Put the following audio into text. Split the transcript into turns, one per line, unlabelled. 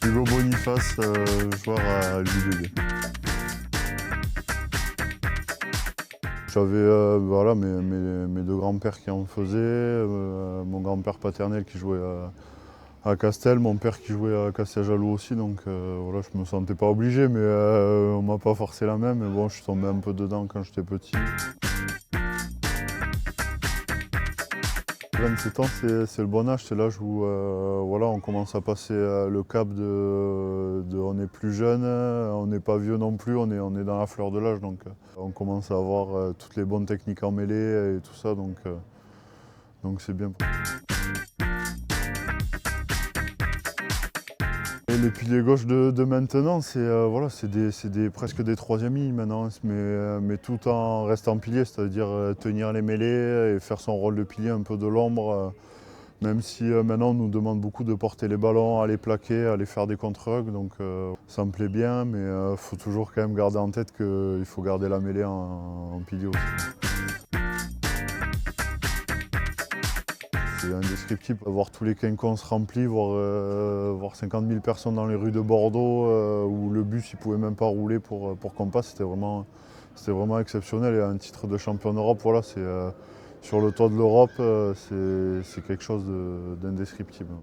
Hugo Boniface, joueur à l'UBB. J'avais voilà, mes deux grands-pères qui en faisaient, mon grand-père paternel qui jouait à Castel, mon père qui jouait à Casteljaloux aussi, donc voilà, je me sentais pas obligé, mais on m'a pas forcé la main, mais bon, je suis tombé un peu dedans quand j'étais petit. 27 ans, c'est le bon âge, c'est l'âge où voilà, on commence à passer le cap on n'est plus jeune, on n'est pas vieux non plus, on est dans la fleur de l'âge, donc on commence à avoir toutes les bonnes techniques en mêlée et tout ça, donc c'est bien. Et les piliers gauche de maintenant, voilà, presque des troisième lignes maintenant, mais tout en restant pilier, c'est-à-dire tenir les mêlées et faire son rôle de pilier un peu de l'ombre. Même si maintenant on nous demande beaucoup de porter les ballons, à les plaquer, à les faire des contre-hugs, donc ça me plaît bien, mais il faut toujours quand même garder en tête qu'il faut garder la mêlée en pilier aussi. C'est indescriptible, voir tous les quinconces remplis, voir 50 000 personnes dans les rues de Bordeaux, où le bus il pouvait même pas rouler pour qu'on passe, c'était vraiment exceptionnel. Et un titre de champion d'Europe, voilà, sur le toit de l'Europe, c'est quelque chose d'indescriptible.